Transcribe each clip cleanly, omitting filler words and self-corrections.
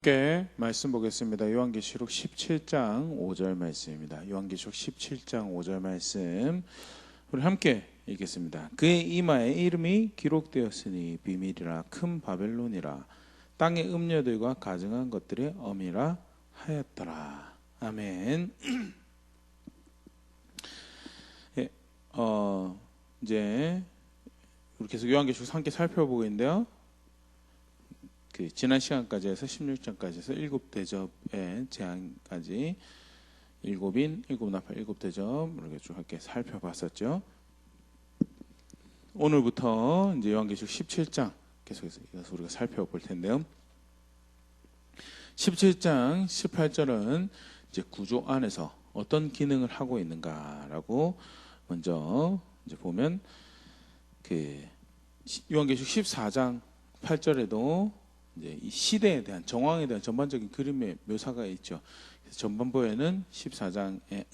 함께 말씀 보겠습니다. 요한계시록 17장 5절 말씀입니다. 요한계시록 17장 5절 말씀 우리 함께 읽겠습니다. 그의 이마에 이름이 기록되었으니 비밀이라 큰 바벨론이라 땅의 음녀들과 가증한 것들의 엄이라 하였더라. 아멘. 예, 이제 우리 계속 요한계시록 함께 살펴보고 있는데요. 지난 시간까지 해서 16장까지 해서 7대접의 제한까지 7인, 7나팔, 7대접 이렇게 쭉 함께 살펴봤었죠. 오늘부터 이제 요한계시록 17장 계속해서 우리가 살펴볼 텐데요. 17장 18절은 이제 구조 안에서 어떤 기능을 하고 있는가라고 먼저 이제 보면 요한계시록 14장 8절에도 이제 이 시대에 대한 정황에 대한 전반적인 그림의 묘사가 있죠. 그래서 전반부에는 14장에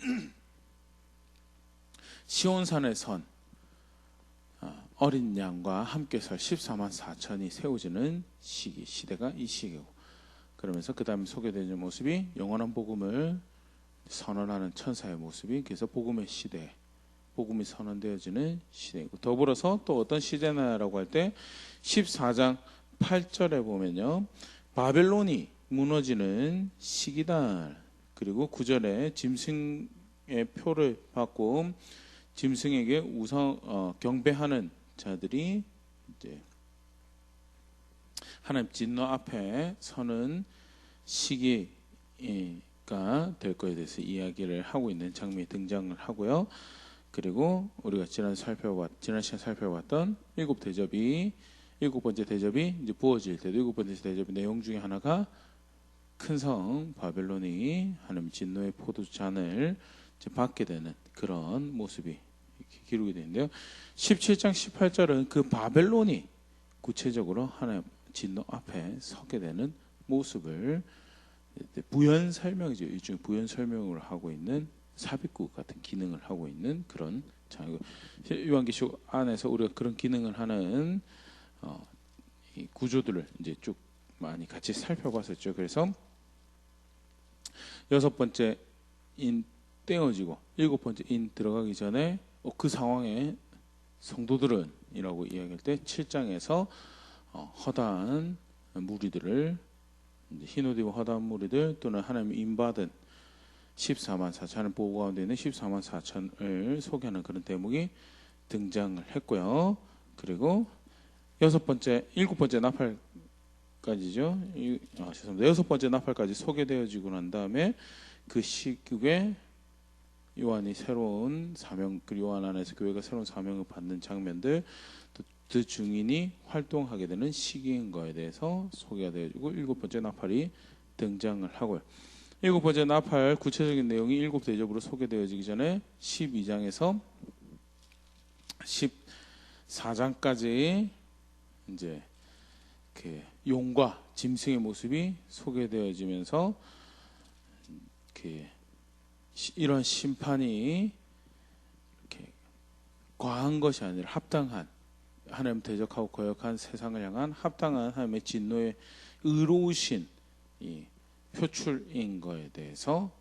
시온산에 선 어린 양과 함께 설 14만 4천이 세워지는 시대가 이 시기고, 그러면서 그 다음에 소개되는 모습이 영원한 복음을 선언하는 천사의 모습이, 그래서 복음의 시대, 복음이 선언되어지는 시대이고, 더불어서 또 어떤 시대나라고 할 때 14장 8절에 보면요, 바벨론이 무너지는 시기다. 그리고 9절에 짐승의 표를 받고 짐승에게 경배하는 자들이 이제 하나님 진노 앞에 서는 시기가 될 것에 대해서 이야기를 하고 있는 장면이 등장을 하고요. 그리고 우리가 지난 시간 살펴봤던 일곱 번째 대접이 이제 부어질 때도 일곱 번째 대접의 내용 중에 하나가 큰 성 바벨론이 하나님 진노의 포도잔을 받게 되는 그런 모습이 이렇게 기록이 되는데요. 17장 18절은 그 바벨론이 구체적으로 하나님 진노 앞에 서게 되는 모습을 부연 설명이죠. 일종의 부연 설명을 하고 있는 삽입구 같은 기능을 하고 있는 그런 장이고, 요한계시록 안에서 우리가 그런 기능을 하는 이 구조들을 이제 쭉 많이 같이 살펴봤었죠. 그래서 여섯 번째 인 떼어지고 일곱 번째 인 들어가기 전에 그 상황에 성도들은 이라고 이야기할 때 7장에서 허다한 무리들을, 흰옷 입은 허다한 무리들 또는 하나님 인받은 14만 4천을 보고 가운데 있는 14만 4천을 소개하는 그런 대목이 등장을 했고요. 그리고 일곱 번째 나팔까지죠. 죄송합니다. 여섯 번째 나팔까지 소개되어지고 난 다음에 그 시국에 요한이 새로운 사명, 요한 안에서 교회가 새로운 사명을 받는 장면들, 또 그 증인이 활동하게 되는 시기인 거에 대해서 소개가 되어지고 일곱 번째 나팔이 등장을 하고요. 일곱 번째 나팔 구체적인 내용이 일곱 대접으로 소개되어지기 전에 12장에서 14장까지 이제 용과 짐승의 모습이 소개되어지면서 이런 심판이 이렇게 과한 것이 아니라 합당한, 하나님 대적하고 거역한 세상을 향한 합당한 하나님의 진노의 의로우신 이 표출인 거에 대해서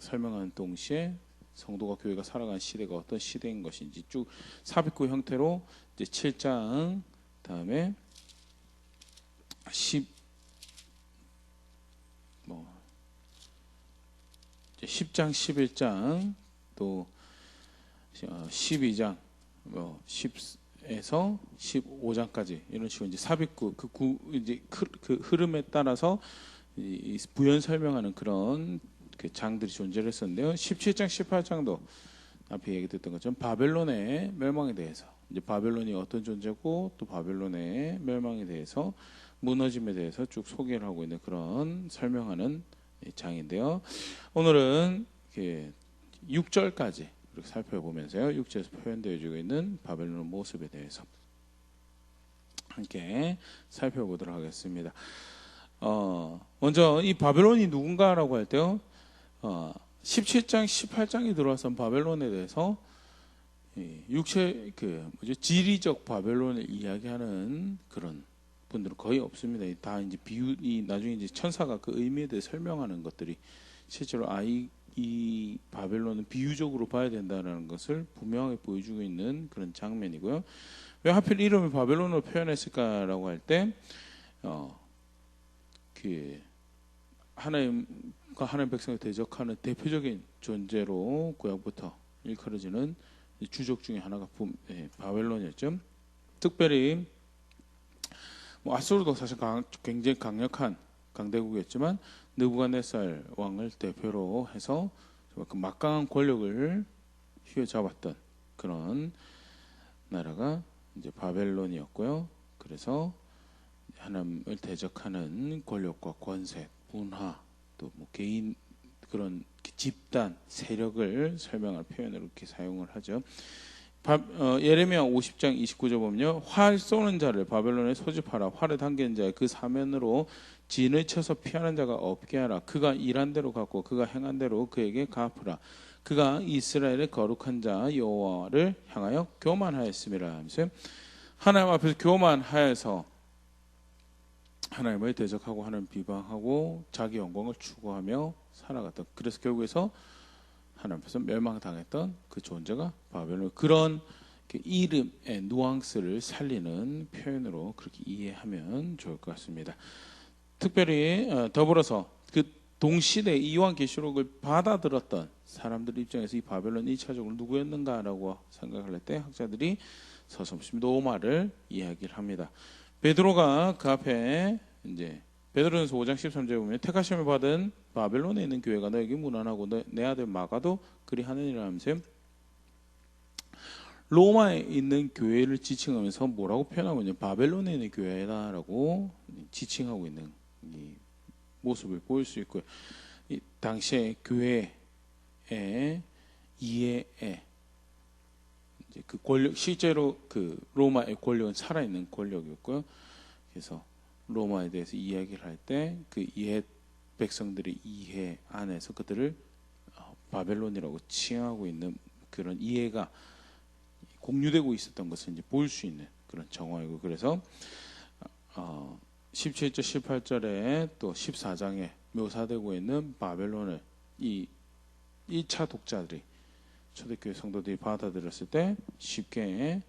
설명하는 동시에 성도가 교회가 살아가는 시대가 어떤 시대인 것인지 쭉 삽입구 형태로 이제 7장 다음에 10장 11장 또 12장 10에서 15장까지 이런 식으로 이제 삽입구 이제 그 흐름에 따라서 이 부연 설명하는 그런 그 장들이 존재를 했었는데요. 17장 18장도 앞에 얘기했던 것처럼 바벨론의 멸망에 대해서, 이제 바벨론이 어떤 존재고 또 바벨론의 멸망에 대해서, 무너짐에 대해서 쭉 소개를 하고 있는 그런 설명하는 장인데요. 오늘은 6절까지 이렇게 살펴보면서요, 6절에서 표현되어지고 있는 바벨론의 모습에 대해서 함께 살펴보도록 하겠습니다. 먼저 이 바벨론이 누군가라고 할 때요, 17장 18장에 들어와서 바벨론에 대해서 지리적 바벨론을 이야기하는 그런 분들은 거의 없습니다. 다 이제 비유, 나중에 이제 천사가 그 의미에 대해 설명하는 것들이 실제로 이 바벨론은 비유적으로 봐야 된다는 것을 분명하게 보여주고 있는 그런 장면이고요. 왜 하필 이름을 바벨론으로 표현했을까라고 할 때, 그 하나님과 하나님 백성을 대적하는 대표적인 존재로 구약부터 일컬어지는 주적 중에 하나가 바벨론이었죠. 특별히 아수르도 사실 굉장히 강력한 강대국이었지만 느부갓네살 왕을 대표로 해서 그 막강한 권력을 휘어잡았던 그런 나라가 이제 바벨론이었고요. 그래서 하나님을 대적하는 권력과 권세, 문화, 또 뭐 개인 그런 집단, 세력을 설명할 표현으로 이렇게 사용을 하죠. 예레미야 50장 29절 보면요, 활 쏘는 자를 바벨론에 소집하라. 활을 당기는 자의 그 사면으로 진을 쳐서 피하는 자가 없게 하라. 그가 일한 대로 갚고 그가 행한 대로 그에게 갚으라. 그가 이스라엘의 거룩한 자 여호와를 향하여 교만하였음이라 하면서 하나님 앞에서 교만하여서 하나님을 대적하고 하나님 비방하고 자기 영광을 추구하며 살아갔던, 그래서 결국에서 하나님 앞에서 멸망당했던 그 존재가 바벨론. 그런 이름의 누앙스를 살리는 표현으로 그렇게 이해하면 좋을 것 같습니다. 특별히 더불어서 그 동시대 요한계시록을 받아들었던 사람들 입장에서 이 바벨론 1차적으로 누구였는가라고 생각을 할 때 학자들이 서슴없이 로마를 이야기를 합니다. 베드로가 그 앞에 이제 베드로전서 5장 13절에 보면 택하심을 받은 바벨론에 있는 교회가 너에게 문안하고 내 아들 마가도 그리하느니라 하면서 로마에 있는 교회를 지칭하면서 뭐라고 표현하고 있냐, 바벨론에 있는 교회다라고 지칭하고 있는 이 모습을 보일 수 있고요. 이 당시에 교회의 이해에 이제 그 권력, 실제로 그 로마의 권력은 살아있는 권력이었고요. 그래서 로마에 대해서 이야기를 할 때 그 이해 백성들의 이해 안에서 그들을 바벨론이라고 칭하고 있는 그런 이해가 공유되고 있었던 것을 이제 볼 수 있는 그런 정황이고, 그래서 17절 18절에 또 14장에 묘사되고 있는 바벨론을 이 1차 독자들이, 초대교회 성도들이 받아들였을 때 쉽게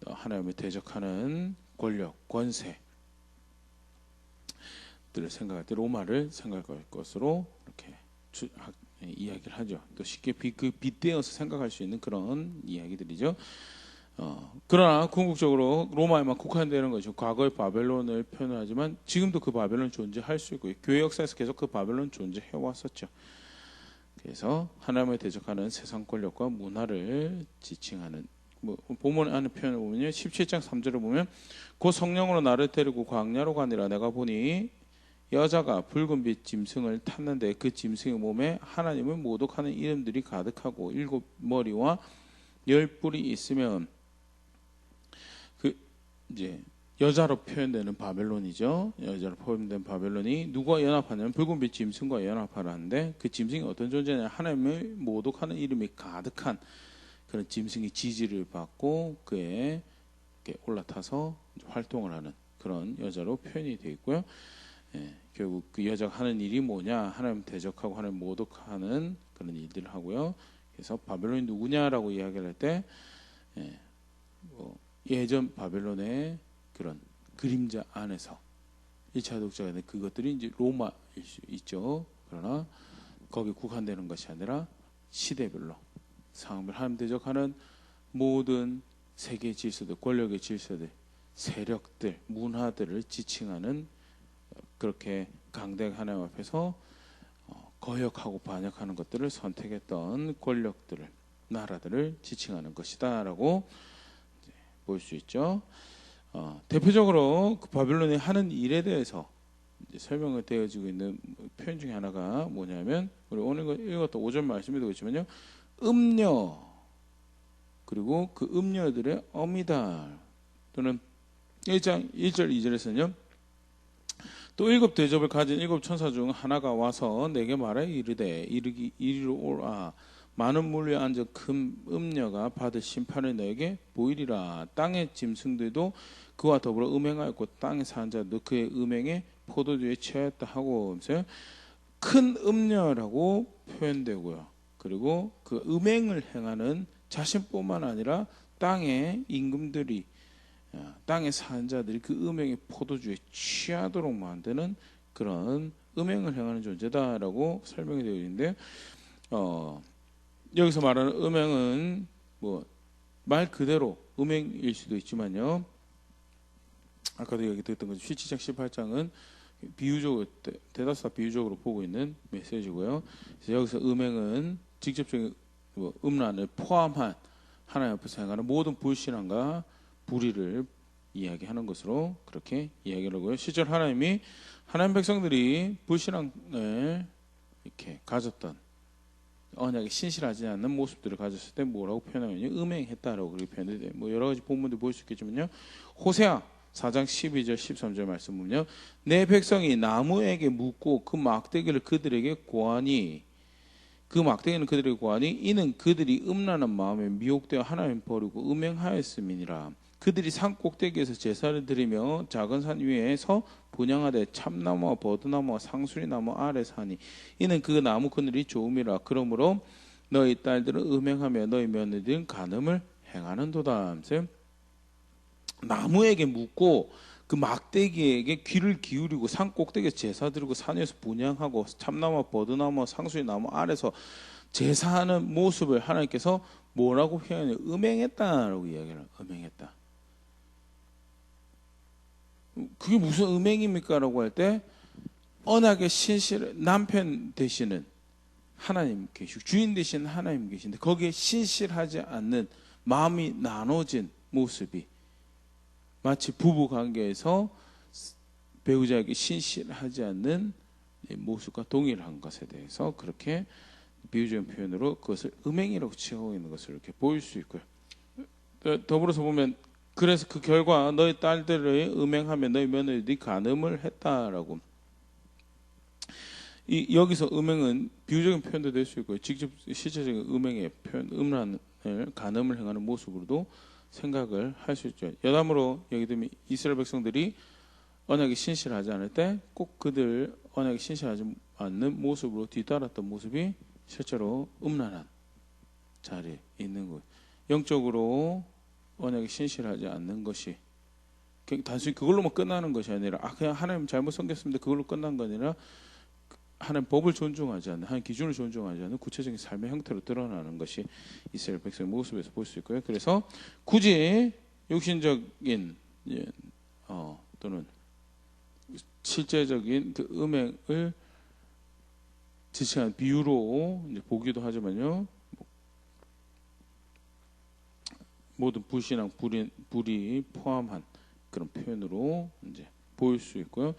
하나님을 대적하는 권력, 권세 들을 생각할 때 로마를 생각할 것으로 이렇게 이야기를 하죠. 또 쉽게 빗대어서 생각할 수 있는 그런 이야기들이죠. 그러나 궁극적으로 로마에만 국한되는 것이죠. 과거의 바벨론을 표현하지만 지금도 그 바벨론 존재할 수 있고 교회 역사에서 계속 그 바벨론 존재해 왔었죠. 그래서 하나님을 대적하는 세상 권력과 문화를 지칭하는, 본문 안에 표현을 보면요, 17장 3절을 보면 그 성령으로 나를 데리고 광야로 가니라. 내가 보니 여자가 붉은빛 짐승을 탔는데 그 짐승의 몸에 하나님을 모독하는 이름들이 가득하고 7머리와 10뿔이 있으면, 그 이제 여자로 표현되는 바벨론이죠. 여자로 표현된 바벨론이 누구와 연합하냐면 붉은빛 짐승과 연합하라는데, 그 짐승이 어떤 존재냐, 하나님을 모독하는 이름이 가득한 그런 짐승이 지지를 받고 그에 올라타서 활동을 하는 그런 여자로 표현이 되어 있고요. 결국 그 여자가 하는 일이 뭐냐, 하나님 대적하고 하나님 모독하는 그런 일들을 하고요. 그래서 바벨론이 누구냐라고 이야기를 할 때 예전 바벨론의 그런 그림자 안에서 1차 독자가 된 그것들이 이제 로마일 수 있죠. 그러나 거기 국한되는 것이 아니라 시대별로 상황별 하나님 대적하는 모든 세계 질서들, 권력의 질서들, 세력들, 문화들을 지칭하는, 그렇게 강대한 하나님 앞에서 거역하고 반역하는 것들을 선택했던 권력들을, 나라들을 지칭하는 것이다라고 볼 수 있죠. 대표적으로 그 바벨론이 하는 일에 대해서 이제 설명이 되어지고 있는 표현 중에 하나가 뭐냐면, 우리 오늘 읽었던 5절 말씀에도 있지만요, 음녀, 그리고 그 음녀들의 어미달, 또는 1장 1절 2절에서는요, 또 7 대접을 가진 7 천사 중 하나가 와서 내게 말하여 이르되 이리로 오라. 많은 물 위에 앉아 큰 음녀가 받을 심판을 너에게 보이리라. 땅의 짐승들도 그와 더불어 음행하였고 땅에 사는 자도 그의 음행에 포도주에 취하였다 하고 하면서 큰 음녀라고 표현되고요. 그리고 그 음행을 행하는 자신뿐만 아니라 땅의 임금들이 땅에 사는 자들이 그 음행의 포도주에 취하도록 만드는 그런 음행을 행하는 존재다라고 설명이 되어 있는데 여기서 말하는 음행은 뭐 말 그대로 음행일 수도 있지만요. 아까도 얘기 드렸던 것처럼 17장 18장은 비유적으로 대다수가 비유적으로 보고 있는 메시지고요. 그래서 여기서 음행은 직접적인 음란을 포함한 하나님 앞에서 행하는 모든 불신앙과 불의를 이야기하는 것으로 그렇게 이야기를 하고요. 실제로 하나님이 하나님 백성들이 불신앙을 이렇게 가졌던 언약에 신실하지 않는 모습들을 가졌을 때 뭐라고 표현하면요, 음행했다라고 그렇게 표현이 돼요. 뭐 여러 가지 본문들 볼 수 있겠지만요, 호세아 4장 12절 13절 말씀 보면요, 내 백성이 나무에게 묻고 그 막대기를 그들에게 고하니 그 막대기는 그들에게 고하니 이는 그들이 음란한 마음에 미혹되어 하나님 버리고 음행하였음이니라. 그들이 산 꼭대기에서 제사를 드리며 작은 산 위에서 분향하되 참나무와 버드나무와 상수리나무 아래 사니 이는 그 나무 그늘이 좋음이라. 그러므로 너희 딸들은 음행하며 너희 며느리들은 간음을 행하는도다. 나무에게 묻고 그 막대기에게 귀를 기울이고 산 꼭대기에서 제사 드리고 산 위에서 분향하고 참나무와 버드나무와 상수리나무 아래서 제사하는 모습을 하나님께서 뭐라고 표현해요? 음행했다라고 이야기를 해요. 음행했다. 그게 무슨 음행입니까? 라고 할 때 언약의 신실 남편 되시는 하나님 계시고 주인 되시는 하나님 계신데 거기에 신실하지 않는 마음이 나눠진 모습이 마치 부부 관계에서 배우자에게 신실하지 않는 모습과 동일한 것에 대해서 그렇게 비유적인 표현으로 그것을 음행이라고 칭하고 있는 것을 이렇게 보일 수 있고요. 더불어서 보면 그래서 그 결과 너희 딸들을 음행하며 너희 며느리들이 간음을 했다라고. 여기서 음행은 비유적인 표현도 될 수 있고요. 직접 실제적인 음행의 표현, 음란을 간음을 행하는 모습으로도 생각을 할 수 있죠. 여담으로 여기 들면 이스라엘 백성들이 언약에 신실하지 않을 때 꼭 그들 언약에 신실하지 않는 모습으로 뒤따랐던 모습이 실제로 음란한 자리에 있는 것. 영적으로 언약에 신실하지 않는 것이 단순히 그걸로만 끝나는 것이 아니라 그냥 하나님 잘못 섬겼습니다. 그걸로 끝난 거 아니라 하나님 법을 존중하지 않는, 하나님 기준을 존중하지 않는 구체적인 삶의 형태로 드러나는 것이 이스라엘 백성의 모습에서 볼 수 있고요. 그래서 굳이 육신적인 또는 실제적인 그 음행을 지칭한 비유로 이제 보기도 하지만요. 모든 불신앙, 불이 포함한 그런 표현으로 이제 보일 수 있고요.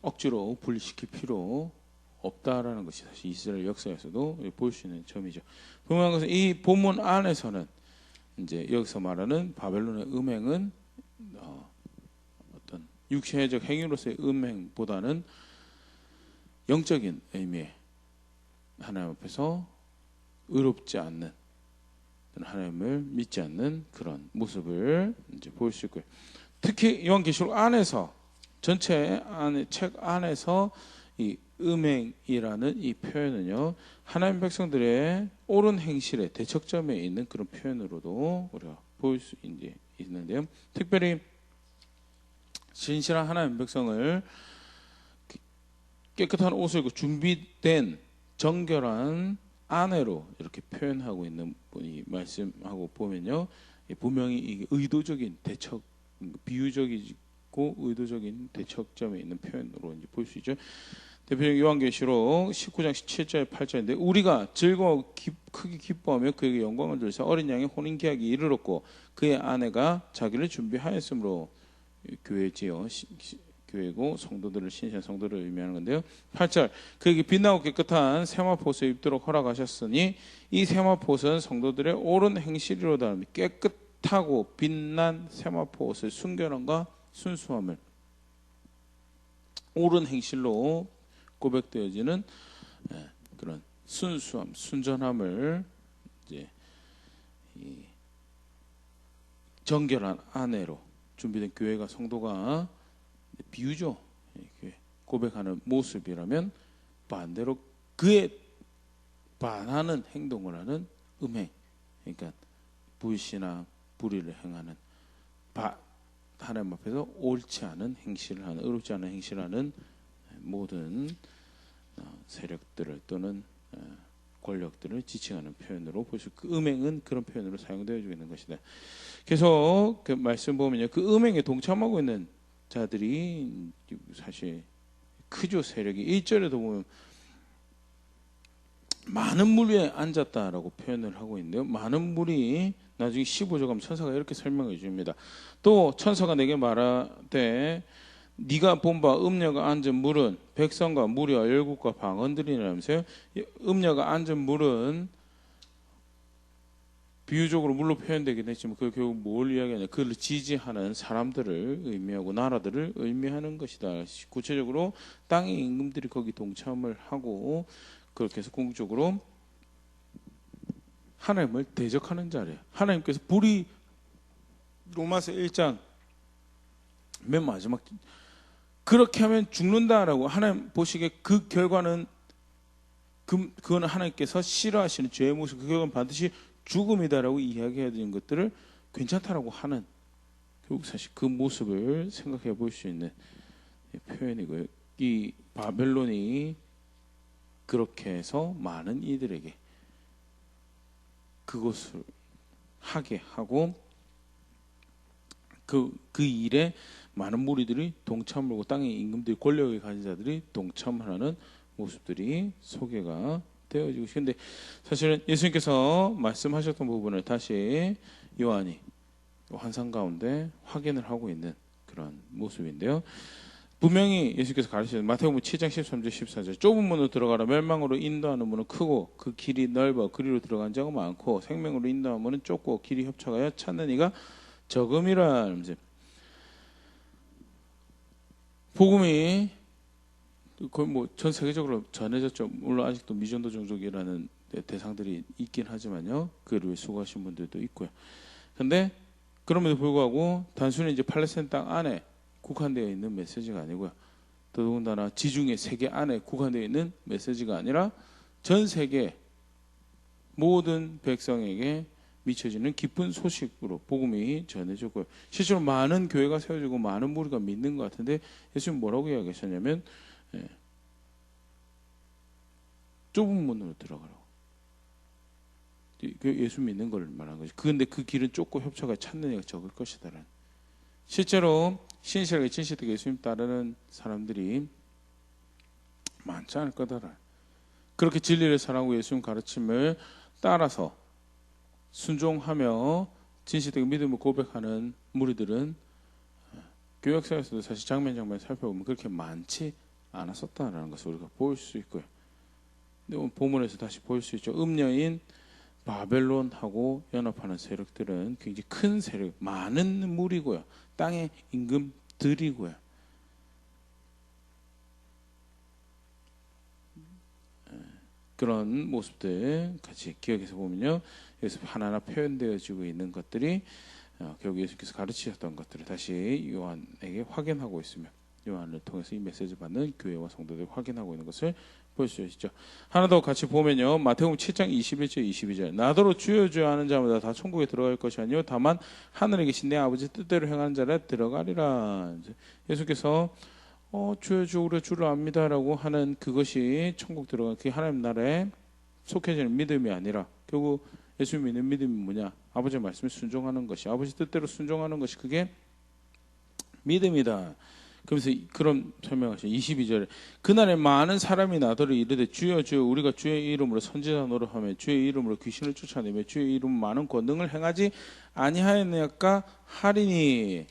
억지로 분리시킬 필요 없다라는 것이 사실 이스라엘 역사에서도 볼 수 있는 점이죠. 분명한 것은 이 본문 안에서는 이제 여기서 말하는 바벨론의 음행은 어떤 육체적 행위로서의 음행보다는 영적인 의미의 하나님 앞에서 의롭지 않는 하나님을 믿지 않는 그런 모습을 이제 보일 수 있고요. 특히 요한계시록 안에서 전체 안에 책 안에서 이 음행이라는 이 표현은요, 하나님 백성들의 옳은 행실의 대척점에 있는 그런 표현으로도 우리가 보일 수 있는데요. 특별히 진실한 하나님 백성을 깨끗한 옷을 입고 준비된 정결한 아내로 이렇게 표현하고 있는 분이 말씀하고 보면요, 분명히 이게 의도적인 대척, 비유적이고 의도적인 대척점에 있는 표현으로 이제 볼 수 있죠. 대표적인 요한계시록 19장 17절 8절인데 우리가 즐거워 크게 기뻐하며 그에게 영광을 돌리사 어린 양의 혼인 계약이 이르렀고 그의 아내가 자기를 준비하였으므로 교회지요. 교회고 성도들을 신실한 성도를 의미하는 건데요. 8절 그에게 빛나고 깨끗한 세마포옷을 입도록 허락하셨으니 이 세마포옷은 성도들의 옳은 행실이로다. 깨끗하고 빛난 세마포옷을 순결함과 순수함을 옳은 행실로 고백되어지는 그런 순수함, 순전함을 이제 정결한 아내로 준비된 교회가 성도가 비유죠. 고백하는 모습이라면 반대로 그에 반하는 행동을 하는 음행, 그러니까 불신앙, 불의를 행하는 하나님 앞에서 옳지 않은 행실을 하는, 의롭지 않은 행실을 하는 모든 세력들을 또는 권력들을 지칭하는 표현으로 볼 수, 그 음행은 그런 표현으로 사용되어지고 있는 것이다. 계속 그 말씀 보면요, 그 음행에 동참하고 있는 자들이 사실 크죠. 세력이 1절에도 보면 많은 물 위에 앉았다라고 표현을 하고 있는데요, 많은 물이 나중에 15절 가면 천사가 이렇게 설명해 줍니다. 또 천사가 내게 말하되 네가 본 바 음녀가 앉은 물은 백성과 무리와 열국과 방언들이라면서요. 음녀가 앉은 물은 비유적으로 물로 표현되긴 했지만 그 결국 뭘 이야기하냐, 그를 지지하는 사람들을 의미하고 나라들을 의미하는 것이다. 구체적으로 땅의 임금들이 거기 동참을 하고 그렇게 해서 궁극적으로 하나님을 대적하는 자리예요. 하나님께서 불이, 로마서 1장 맨 마지막, 그렇게 하면 죽는다라고 하나님 보시기에 그 결과는 그거는 하나님께서 싫어하시는 죄의 모습, 그 결과는 반드시 죽음이다라고 이야기해야 되는 것들을 괜찮다라고 하는, 결국 사실 그 모습을 생각해 볼 수 있는 표현이고요. 이 바벨론이 그렇게 해서 많은 이들에게 그것을 하게 하고 그 일에 많은 무리들이 동참을 하고 땅의 임금들이, 권력을 가진 자들이 동참하는 모습들이 소개가 되어지고 있는데, 사실은 예수님께서 말씀하셨던 부분을 다시 요한이 환상 가운데 확인을 하고 있는 그런 모습인데요. 분명히 예수께서 가르치신 마태복음 7장 13절 14절, 좁은 문으로 들어가라. 멸망으로 인도하는 문은 크고 그 길이 넓어 그리로 들어간 자가 많고 생명으로 인도하는 문은 좁고 길이 협착하여 찾는 이가 적음이라. 복음이 거의 뭐 전 세계적으로 전해졌죠. 물론 아직도 미전도 종족이라는 대상들이 있긴 하지만요, 그를 위해 수고하신 분들도 있고요. 근데 그럼에도 불구하고 단순히 이제 팔레스타인 땅 안에 국한되어 있는 메시지가 아니고요, 더더군다나 지중해 세계 안에 국한되어 있는 메시지가 아니라 전 세계 모든 백성에게 미쳐지는 기쁜 소식으로 복음이 전해지고요. 실제로 많은 교회가 세워지고 많은 무리가 믿는 것 같은데, 예수님 뭐라고 이야기하셨냐면 좁은 문으로 들어가라고. 예수 믿는 걸 말하는 거죠. 그런데 그 길은 좁고 협착하여 찾는 이가 적을 것이다라는. 실제로 신실하게 진실되게 예수님 따르는 사람들이 많지 않을 거다라. 그렇게 진리를 사랑하고 예수님 가르침을 따라서 순종하며 진실되게 믿음을 고백하는 무리들은 교회 역사에서도 사실 장면 살펴보면 그렇게 많지 않았었다라는 것을 우리가 볼 수 있고요. 근데 본문에서 다시 볼 수 있죠. 음녀인 바벨론하고 연합하는 세력들은 굉장히 큰 세력, 많은 무리고요, 땅의 임금들이고요. 그런 모습들 같이 기억해서 보면요, 여기서 하나하나 표현되어지고 있는 것들이 결국 예수께서 가르치셨던 것들을 다시 요한에게 확인하고 있으며, 요한을 통해서 이 메시지를 받는 교회와 성도들이 확인하고 있는 것을 볼 수 있죠. 하나 더 같이 보면요, 마태복음 7장 21절 22절, 나더러 주여 주여 하는 자마다 다 천국에 들어갈 것이 아니요 다만 하늘에 계신 내 아버지 뜻대로 행하는 자라 들어가리라. 예수께서 주여 주여 우리가 주를 압니다라고 하는 그것이 천국 들어가는, 그게 하나님 나라에 속해지는 믿음이 아니라, 결국 예수 믿는 믿음이 뭐냐, 아버지의 말씀에 순종하는 것이, 아버지 뜻대로 순종하는 것이 그게 믿음이다. 그러면서 그런 설명하시죠. 22절에 그날에 많은 사람이 나더러 이르되 주여 주여 우리가 주의 이름으로 선지자 노릇하며 주의 이름으로 귀신을 쫓아내며 주의 이름 많은 권능을 행하지 아니하였느냐 하리니.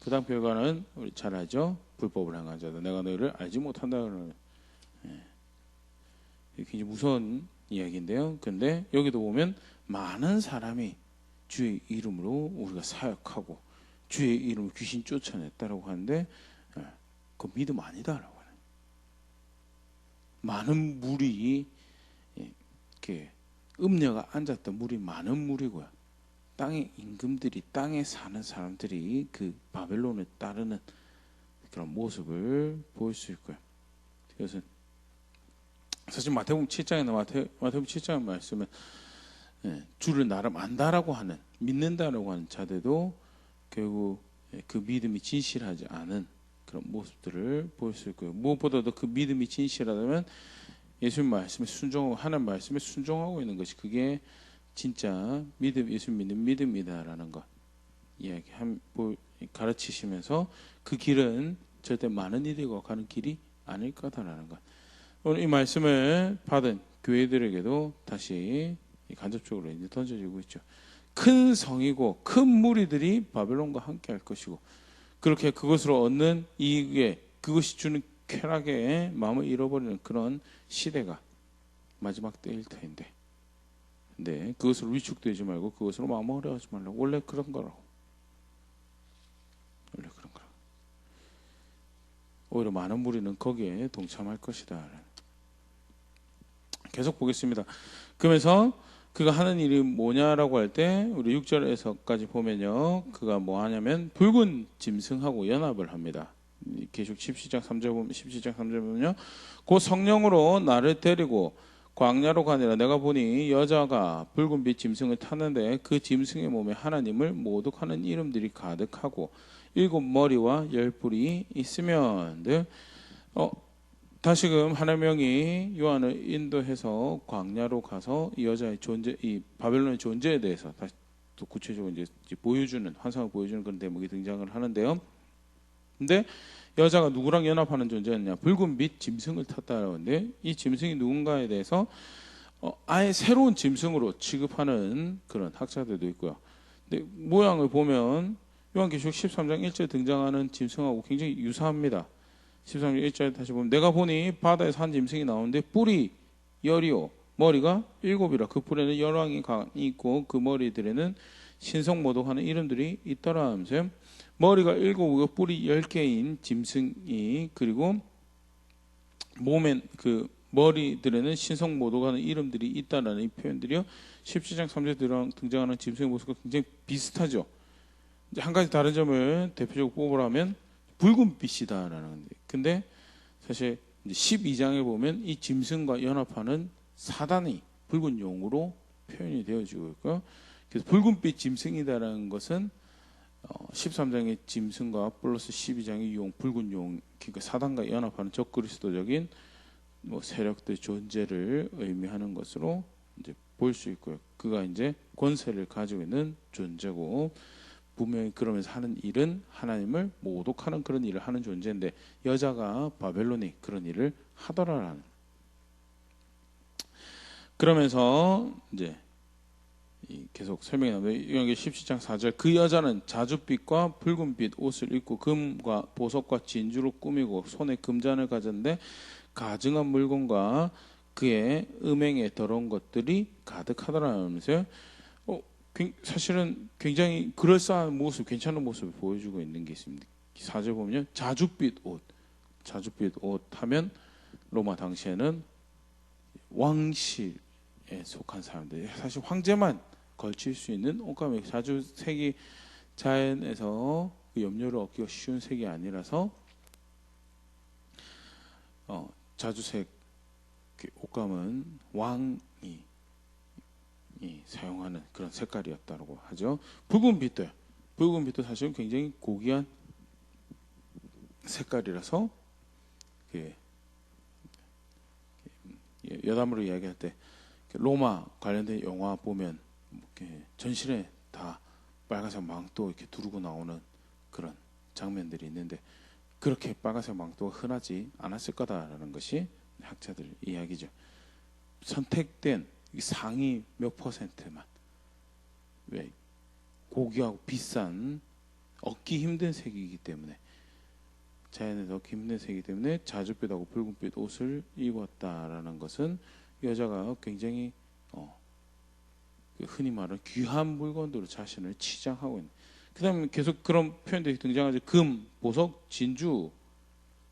그 다음 결과는 우리 잘 알죠. 불법을 행한 자다 내가 너희를 알지 못한다는, 굉장히 무서운 이야기인데요. 근데 여기도 보면 많은 사람이 주의 이름으로 우리가 사역하고 주의 이름으로 귀신 쫓아냈다라고 하는데, 그 믿음 아니다라고 하는. 많은 물이 이렇게 음녀가 앉았던 물이 많은 물이고요, 땅의 임금들이 땅에 사는 사람들이 그 바벨론을 따르는 그런 모습을 보일 수 있고요. 이것은 사실 마태복음 7장에나 마태복음 7장 말씀은 주를 나름 안다라고 하는 믿는다라고 하는 자들도 결국 그 믿음이 진실하지 않은 그런 모습들을 보일 수 있고요. 무엇보다도 그 믿음이 진실하다면 예수님 말씀에 순종하고 하나님 말씀에 순종하고 있는 것이 그게 진짜 믿음, 예수 믿는 믿음이다라는 것 가르치시면서 그 길은 절대 많은 이들과 가는 길이 아닐 거다라는 것. 오늘 이 말씀을 받은 교회들에게도 다시 간접적으로 이제 던져지고 있죠. 큰 성이고 큰 무리들이 바벨론과 함께 할 것이고 그렇게 그것으로 얻는 이익에 그것이 주는 쾌락에 마음을 잃어버리는 그런 시대가 마지막 때일 터인데, 근데 그것으로 위축되지 말고 그것으로 마음 어려워하지 말라고. 원래 그런 거라고. 오히려 많은 무리는 거기에 동참할 것이다. 계속 보겠습니다. 그러면서 그가 하는 일이 뭐냐라고 할 때 우리 6절에서까지 보면요, 그가 뭐 하냐면 붉은 짐승하고 연합을 합니다. 계속 17장 3절 보면요, 그 성령으로 나를 데리고 광야로 가니라. 내가 보니 여자가 붉은빛 짐승을 탔는데 그 짐승의 몸에 하나님을 모독하는 이름들이 가득하고 7머리와 10뿔이 있으면 다시금 하나님의 영이 요한을 인도해서 광야로 가서 이 여자의 존재, 이 바벨론의 존재에 대해서 다시 또 구체적으로 이제 보여주는, 환상을 보여주는 그런 대목이 등장을 하는데요. 근데 여자가 누구랑 연합하는 존재였냐? 붉은빛 짐승을 탔다라고 하는데, 이 짐승이 누군가에 대해서 아예 새로운 짐승으로 취급하는 그런 학자들도 있고요. 근데 모양을 보면 요한계시록 13장 1절에 등장하는 짐승하고 굉장히 유사합니다. 13장 1절에 다시 보면 내가 보니 바다에서 한 짐승이 나오는데 뿔이 10이요 머리가 7이라. 그 뿔에는 열왕이 있고 그 머리들에는 신성모독하는 이름들이 있더라 하면서요. 머리가 7이고 뿔이 10개인 짐승이, 그리고 몸엔 그 머리들에는 신성모독하는 이름들이 있다라는 이 표현들이요, 17장 3절에 등장하는 짐승의 모습과 굉장히 비슷하죠. 한 가지 다른 점을 대표적으로 뽑으라면 붉은 빛이다라는 건데, 근데 사실 12장에 보면 이 짐승과 연합하는 사단이 붉은 용으로 표현이 되어지고 있고요. 그래서 붉은빛 짐승이다라는 것은 13장의 짐승과 플러스 12장의 용, 붉은 용, 그러니까 사단과 연합하는 적그리스도적인 세력들 존재를 의미하는 것으로 이제 볼 수 있고요. 그가 이제 권세를 가지고 있는 존재고, 분명히 그러면서 하는 일은 하나님을 모독하는 그런 일을 하는 존재인데, 여자가 바벨론이 그런 일을 하더라라는. 그러면서 이제 계속 설명이 나오는데, 여기 17장 4절, 그 여자는 자줏빛과 붉은빛 옷을 입고 금과 보석과 진주로 꾸미고 손에 금잔을 가졌는데 가증한 물건과 그의 음행에 더러운 것들이 가득하더라면서요. 사실은 굉장히 그럴싸한 모습, 괜찮은 모습을 보여주고 있는 게 있습니다. 4절 보면 자줏빛 옷 하면 로마 당시에는 왕실에 속한 사람들, 사실 황제만 걸칠 수 있는 옷감이, 자주색이 자연에서 그 염료를 얻기가 쉬운 색이 아니라서 자주색 옷감은 왕이 사용하는 그런 색깔이었다고 하죠. 붉은 빛도 사실은 굉장히 고귀한 색깔이라서 여담으로 이야기할 때 로마 관련된 영화 보면 전신에 다 빨간색 망토 이렇게 두르고 나오는 그런 장면들이 있는데, 그렇게 빨간색 망토가 흔하지 않았을 거다라는 것이 학자들 이야기죠. 선택된 상위 몇 퍼센트만, 왜 고귀하고 비싼 얻기 힘든 색이기 때문에, 자연에서 얻기 힘든 색이기 때문에 자줏빛하고 붉은빛 옷을 입었다라는 것은 여자가 굉장히 흔히 말하는 귀한 물건으로 자신을 치장하고 있는. 그 다음에 계속 그런 표현들이 등장하죠. 금, 보석, 진주,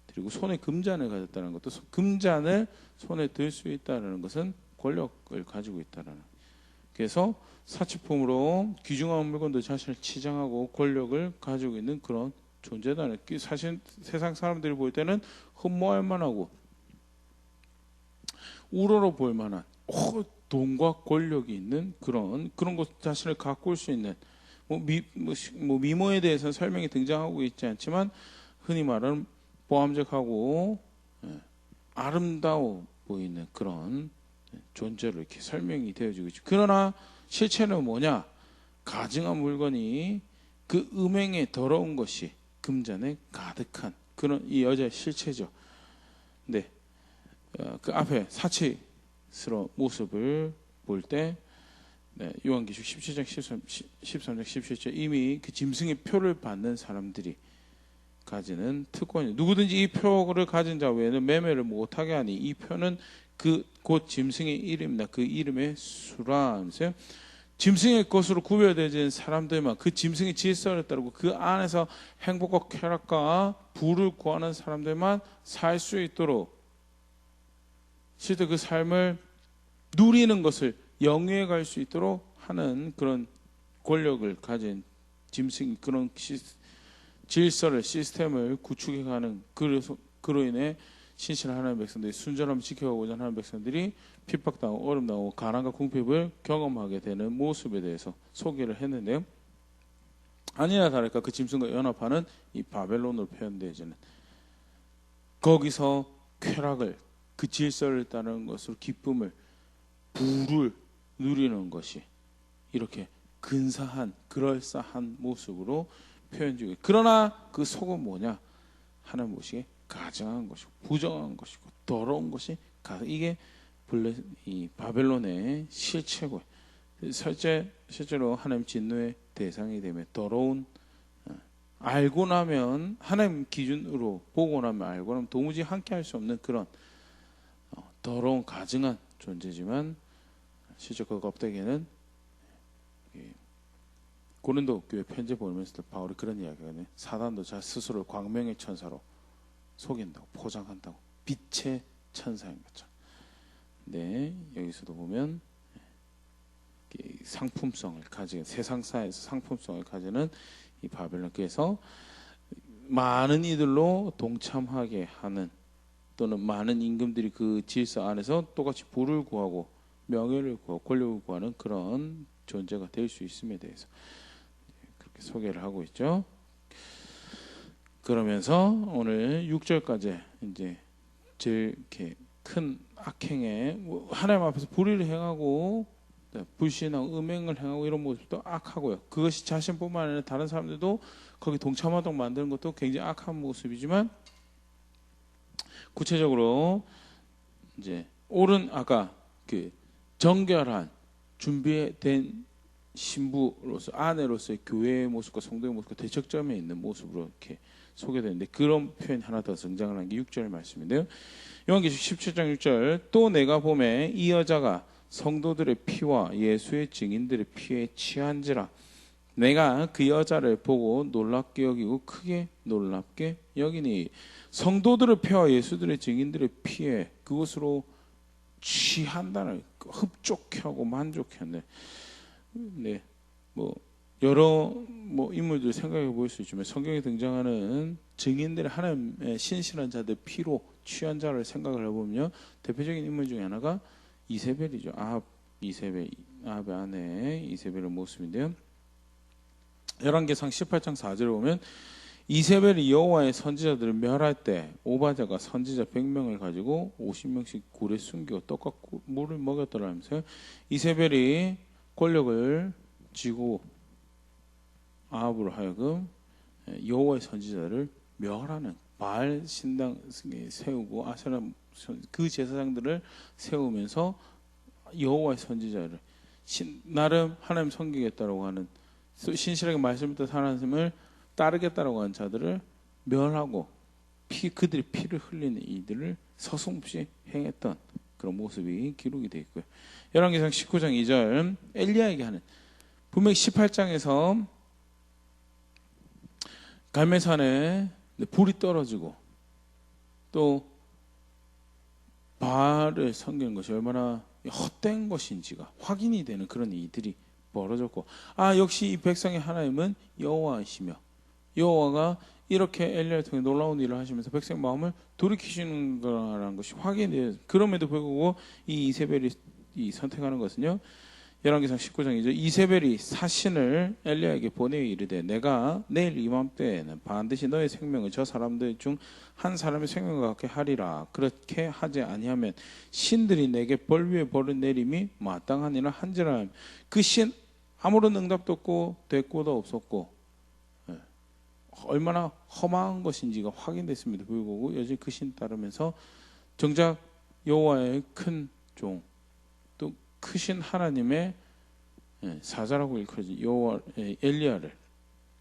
그리고 손에 금잔을 가졌다는 것도, 금잔을 손에 들 수 있다는 것은 권력을 가지고 있다는, 그래서 사치품으로 귀중한 물건도 자신을 치장하고 권력을 가지고 있는 그런 존재다. 사실 세상 사람들이 볼 때는 흠모할 만하고 우러러 볼 만한 돈과 권력이 있는 그런 것 자신을 가꿀 수 있는 미모에 대해서는 설명이 등장하고 있지 않지만 흔히 말하는 보암직하고 아름다워 보이는 그런 존재로 이렇게 설명이 되어지고 있죠. 그러나 실체는 뭐냐? 가증한 물건이 그 음행에 더러운 것이 금잔에 가득한 그런 이 여자의 실체죠. 네, 그 앞에 사치스러운 모습을 볼 때 요한계시록 17장 13장 17절 이미 그 짐승의 표를 받는 사람들이 가지는 특권이 누구든지 이 표를 가진 자 외에는 매매를 못하게 하니 이 표는 곧 짐승의 이름이다. 그 이름의 수라면서요. 짐승의 것으로 구별되어진 사람들만 그 짐승의 질서를 따르고 그 안에서 행복과 쾌락과 부를 구하는 사람들만 살 수 있도록 실제 그 삶을 누리는 것을 영위해 갈 수 있도록 하는 그런 권력을 가진 짐승 그런 질서를 시스템을 구축해 가는 그로 인해 신실한 하나님의 백성들이 순전함을 지켜가고자 하는 백성들이 핍박당하고 어려움당하고 가난과 궁핍을 경험하게 되는 모습에 대해서 소개를 했는데요. 아니나 다를까 그 짐승과 연합하는 이 바벨론으로 표현되어지는 거기서 쾌락을 그 질서를 따르는 것으로 기쁨을 부를 누리는 것이 이렇게 근사한 그럴싸한 모습으로 표현되고 그러나 그 속은 뭐냐? 하나님 보시기에 가증한 것이고 부정한 것이고 더러운 것이 이게 이 바벨론의 실체고 실제로 하나님 진노의 대상이 되면 더러운 알고 나면 하나님 기준으로 보고 나면 알고 나면 도무지 함께 할 수 없는 그런 더러운 가증한 존재지만 실제 그 껍데기에는 고린도 교회 편지 보면서 바울이 그런 이야기가 있네. 사단도 자 스스로를 광명의 천사로 속인다고 포장한다고 빛의 천사인 것처럼. 네, 여기서도 보면 상품성을 가지는 세상사에서 상품성을 가지는 이 바벨론께서 많은 이들로 동참하게 하는 또는 많은 임금들이 그 질서 안에서 똑같이 부를 구하고 명예를 구하고 권력을 구하는 그런 존재가 될 수 있음에 대해서 그렇게 소개를 하고 있죠. 그러면서 오늘 6절까지 이제 제일 이렇게 큰 악행에 하나님 앞에서 불의를 행하고 불신하고 음행을 행하고 이런 모습도 악하고요. 그것이 자신뿐만 아니라 다른 사람들도 거기 동참하도록 만드는 것도 굉장히 악한 모습이지만 구체적으로 이제 옳은 아까 그 정결한 준비된 신부로서 아내로서의 교회의 모습과 성도의 모습과 대척점에 있는 모습으로 이렇게 소개되는데 그런 표현이 하나 더 등장을 한 게 6절 말씀인데요. 요한계시록 17장 6절 또 내가 보매 이 여자가 성도들의 피와 예수의 증인들의 피에 취한지라 내가 그 여자를 보고 놀랍게 여기고 크게 놀랍게 여기니 성도들의 피와 예수들의 증인들의 피에 그것으로 취한다는 흡족해하고 만족했네. 네, 여러 인물들 생각해 볼 수 있지만 성경에 등장하는 증인들의 하나님의 신실한 자들 피로 취한 자를 생각을 해보면 대표적인 인물 중에 하나가 이세벨이죠. 아합의 아내 이세벨의 모습인데요. 열왕기상 18장 4절에 보면 이세벨이 여호와의 선지자들을 멸할 때 오바댜가 선지자 100명을 가지고 50명씩 굴에 숨기고 떡과 물을 먹였더라면서요. 이세벨이 권력을 쥐고 아합으로 하여금 여호와의 선지자를 멸하는 바알 신당 세우고 아세라 그 제사장들을 세우면서 여호와의 선지자를 나름 하나님 섬기겠다라고 하는 신실하게 말씀을 듣는 하나님을 따르겠다라고 하는 자들을 멸하고 그들이 피를 흘리는 이들을 서슴없이 행했던 그런 모습이 기록이 되어 있고요. 열왕기상 19장 2절 엘리야에게 하는 분명히 18장에서 갈멜산에 불이 떨어지고 또 바알을 섬기는 것이 얼마나 헛된 것인지가 확인이 되는 그런 일들이 벌어졌고, 역시 이 백성의 하나님은 여호와이시며 여호와가 이렇게 엘리야를 통해 놀라운 일을 하시면서 백성 마음을 돌이키시는 거라는 것이 확인이 돼요. 그럼에도 불구하고 이 이세벨이 선택하는 것은요, 열왕기상 19장이죠. 이세벨이 사신을 엘리야에게 보내어 이르되 내가 내일 이맘때에는 반드시 너의 생명을 저 사람들 중 한 사람의 생명과 같게 하리라. 그렇게 하지 아니하면 신들이 내게 벌 위에 벌을 내림이 마땅하니라 한지라. 그 신 아무런 응답도 없고 대꾸도 없었고 얼마나 험한 것인지가 확인됐음에도 불구하고 여전히 그 신 따르면서 정작 여호와의 큰 종, 또 크신 하나님의 사자라고 일컬어진 여호와 엘리야를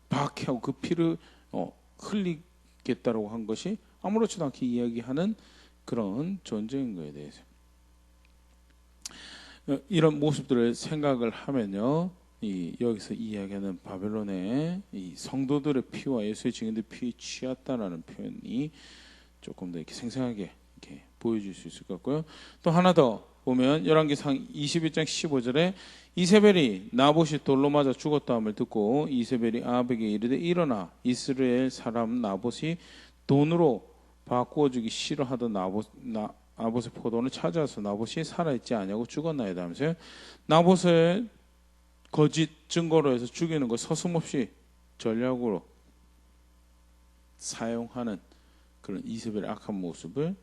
박해하고 그 피를 흘리겠다라고 한 것이 아무렇지도 않게 이야기하는 그런 존재인 거에 대해서 이런 모습들을 생각을 하면요, 여기서 이야기하는 바벨론의 이 성도들의 피와 예수의 증인들의 피에 취했다라는 표현이 조금 더 이렇게 생생하게 이렇게 보여줄 수 있을 것 같고요. 또 하나 더 보면 열왕기상 21장 15절에 이세벨이 나봇이 돌로 맞아 죽었다함을 듣고 이세벨이 아합에게 이르되 일어나 이스라엘 사람 나봇이 돈으로 바꾸어 주기 싫어하던 나봇의 포도원을 찾아서 나봇이 살아있지 아니하고 죽었나이다 하면서요, 나봇을 거짓 증거로 해서 죽이는 것 서슴없이 전략으로 사용하는 그런 이세벨의 악한 모습을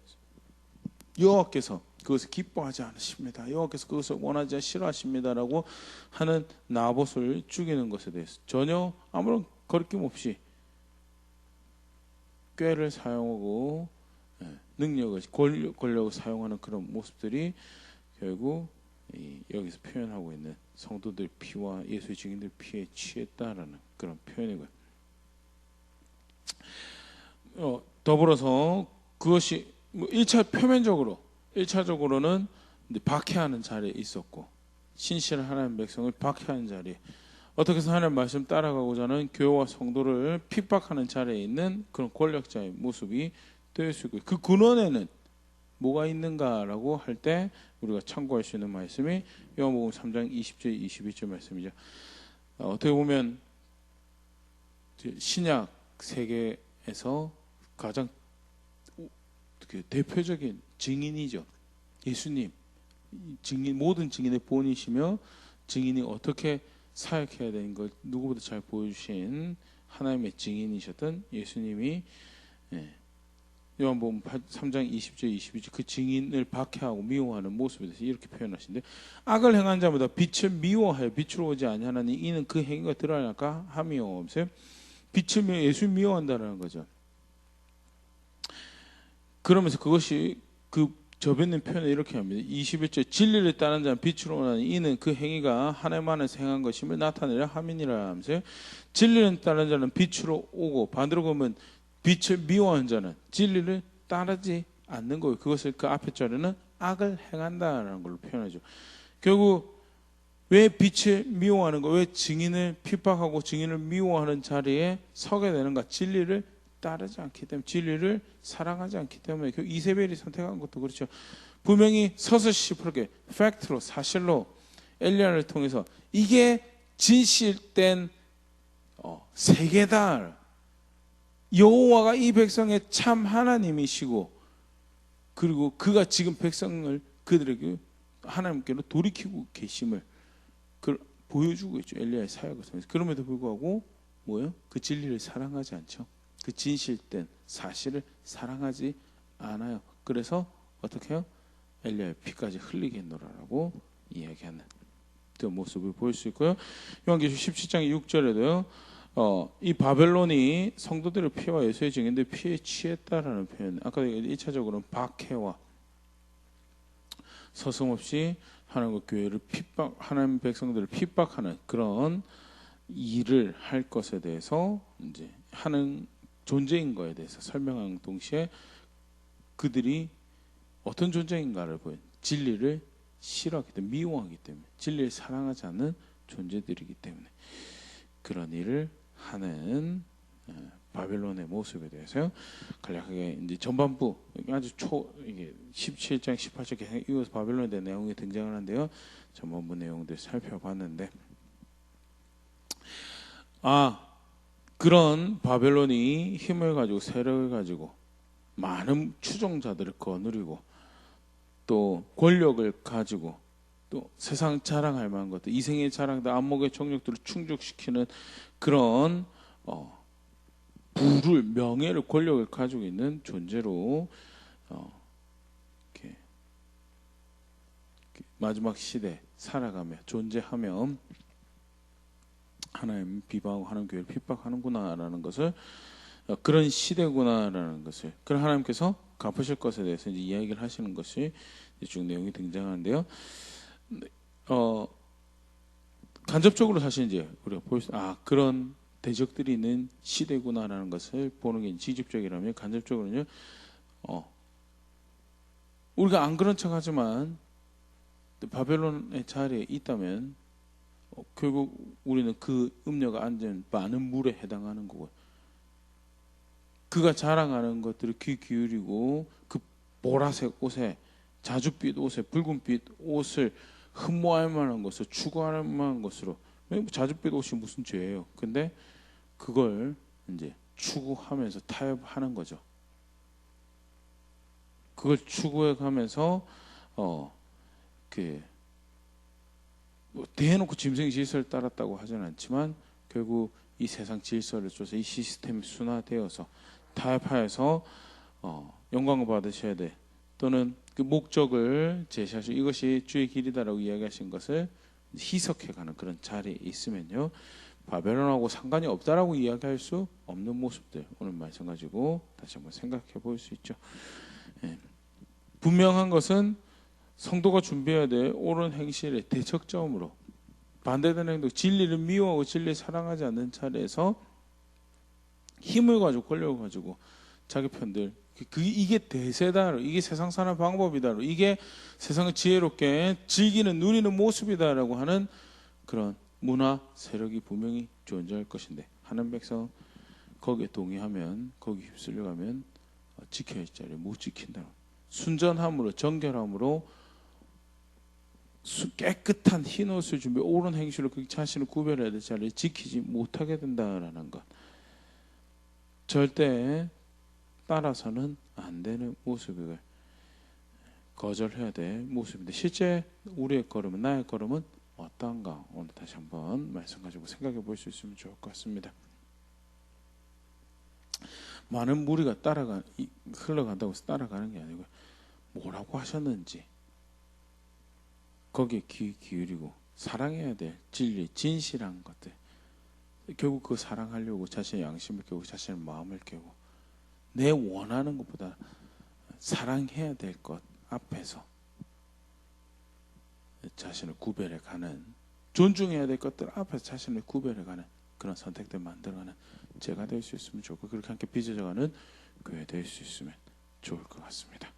여호와께서 그것을 기뻐하지 않으십니다. 여호와께서 그것을 원하지 싫어하십니다라고 하는 나봇을 죽이는 것에 대해서 전혀 아무런 거리낌 없이 꾀를 사용하고 능력을 권력을 사용하는 그런 모습들이 결국 여기서 표현하고 있는 성도들 피와 예수의 증인들 피에 취했다라는 그런 표현이고요. 더불어서 그것이 1차 표면적으로는 박해하는 자리에 있었고, 신실한 하나님 백성을 박해하는 자리에 어떻게 해서 하나님 말씀 따라가고자 하는 교회와 성도를 핍박하는 자리에 있는 그런 권력자의 모습이 될 수 있고, 그 근원에는 뭐가 있는가라고 할 때 우리가 참고할 수 있는 말씀이 요한복음 3장 20절 21절 말씀이죠. 어떻게 보면 신약 세계에서 가장 대표적인 증인이죠. 예수님 증인, 모든 증인의 본이시며 증인이 어떻게 사역해야 되는 걸 누구보다 잘 보여주신 하나님의 증인이셨던 예수님이 요한복음 3장 20절 22절 그 증인을 박해하고 미워하는 모습에 대해서 이렇게 표현하신데, 악을 행한 자마다 빛을 미워하여 빛으로 오지 아니하나니 이는 그 행위가 드러날까 함이요. 빛을 예수 미워한다는 거죠. 그러면서 그것이 그 저변는 표현을 이렇게 합니다. 21절 진리를 따르는 자는 빛으로 오나니 이는 그 행위가 하나님 안에서 행한 것임을 나타내려 함이니라 하면서, 진리를 따르는 자는 빛으로 오고 반대로 보면 빛을 미워하는 자는 진리를 따르지 않는 거예요. 그것을 그 앞에 자리는 악을 행한다라는 걸로 표현하죠. 결국 왜 빛을 미워하는 거, 왜 증인을 핍박하고 증인을 미워하는 자리에 서게 되는가? 진리를 따르지 않기 때문에, 진리를 사랑하지 않기 때문에. 이세벨이 선택한 것도 그렇죠. 분명히 서슴없이 팩트로, 사실로 엘리야를 통해서 이게 진실된 세계다, 여호와가 이 백성의 참 하나님이시고 그리고 그가 지금 백성을 그들에게 하나님께로 돌이키고 계심을 보여주고 있죠. 엘리야의 사역을 통해서. 그럼에도 불구하고 뭐예요? 그 진리를 사랑하지 않죠. 그 진실된 사실을 사랑하지 않아요. 그래서 어떻게 해요? 엘리야의 피까지 흘리겠노라라고 이야기하는 그 모습을 볼 수 있고요. 요한계시록 17장 6절에도요. 이 바벨론이 성도들의 피와 예수의 증인들의 피에 취했다라는 표현. 아까 1차적으로는 박해와 서슴없이 하나님과 교회를 하나님 백성들을 핍박하는 그런 일을 할 것에 대해서 이제 하는 존재인 거에 대해서 설명한 동시에 그들이 어떤 존재인가를 보여. 진리를 싫어하기 때문에, 미워하기 때문에, 진리를 사랑하지 않는 존재들이기 때문에 그런 일을 하는 바벨론의 모습에 대해서 간략하게 이제 전반부 아주 이게 17장 18장 계속 이어서 바벨론에 대한 내용이 등장을 하는데요. 전반부 내용들 살펴봤는데 그런 바벨론이 힘을 가지고 세력을 가지고 많은 추종자들을 거느리고 또 권력을 가지고 또 세상 자랑할 만한 것들, 이생의 자랑들, 안목의 정욕들을 충족시키는 그런 부를, 명예를, 권력을 가지고 있는 존재로 이렇게 마지막 시대 살아가며 존재하며 하나님 비방하고 하나님 교회를 핍박하는구나라는 것을 그런 시대구나라는 것을 그런 하나님께서 갚으실 것에 대해서 이제 이야기를 하시는 것이 쭉 내용이 등장하는데요. 간접적으로 사실 이제 우리가 볼 수 그런 대적들이 있는 시대구나라는 것을 보는 게 직접적이라면 간접적으로는요. 우리가 안 그런 척하지만 바벨론의 자리에 있다면 결국 우리는 그 음녀가 앉은 많은 물에 해당하는 거고요. 그가 자랑하는 것들을 귀 기울이고 그 보라색 옷에 자줏빛 옷에 붉은빛 옷을 흠모할 만한 것을 추구할 만한 것으로 자줏빛 옷이 무슨 죄예요? 근데 그걸 이제 추구하면서 타협하는 거죠. 그걸 추구해 가면서 대놓고 짐승의 질서를 따랐다고 하지는 않지만 결국 이 세상 질서를 쫓아 이 시스템이 순화되어서 타협하여서 영광을 받으셔야 돼. 또는 그 목적을 제시하시고 이것이 주의 길이다라고 이야기하신 것을 희석해가는 그런 자리에 있으면요. 바벨론하고 상관이 없다라고 이야기할 수 없는 모습들 오늘 말씀 가지고 다시 한번 생각해 볼 수 있죠. 분명한 것은 성도가 준비해야 될 옳은 행실의 대척점으로 반대되는 행동, 진리를 미워하고 진리를 사랑하지 않는 차례에서 힘을 가지고 권력을 가지고 자기 편들 이게 대세다로 이게 세상 사는 방법이다로 이게 세상을 지혜롭게 즐기는 누리는 모습이다라고 하는 그런 문화 세력이 분명히 존재할 것인데 하는 백성 거기에 동의하면 거기 휩쓸려가면 지켜야 할 자리를 못 지킨다. 순전함으로 정결함으로 깨끗한 흰 옷을 준비 옳은 행실로 그 자신을 구별해야 될 자리를 지키지 못하게 된다라는 것. 절대 따라서는 안 되는 모습을 거절해야 될 모습인데 실제 우리의 걸음은 나의 걸음은 어떤가 오늘 다시 한번 말씀 가지고 생각해 볼 수 있으면 좋을 것 같습니다. 많은 무리가 흘러간다고 해서 따라가는 게 아니고 뭐라고 하셨는지 거기에 귀 기울이고 사랑해야 될 진리, 진실한 것들 결국 그 사랑하려고 자신의 양심을 깨우고 자신의 마음을 깨우고 내 원하는 것보다 사랑해야 될 것 앞에서 자신을 구별해 가는 존중해야 될 것들 앞에서 자신을 구별해 가는 그런 선택들 만들어가는 제가 될 수 있으면 좋고 그렇게 함께 빚어져가는 교회 될 수 있으면 좋을 것 같습니다.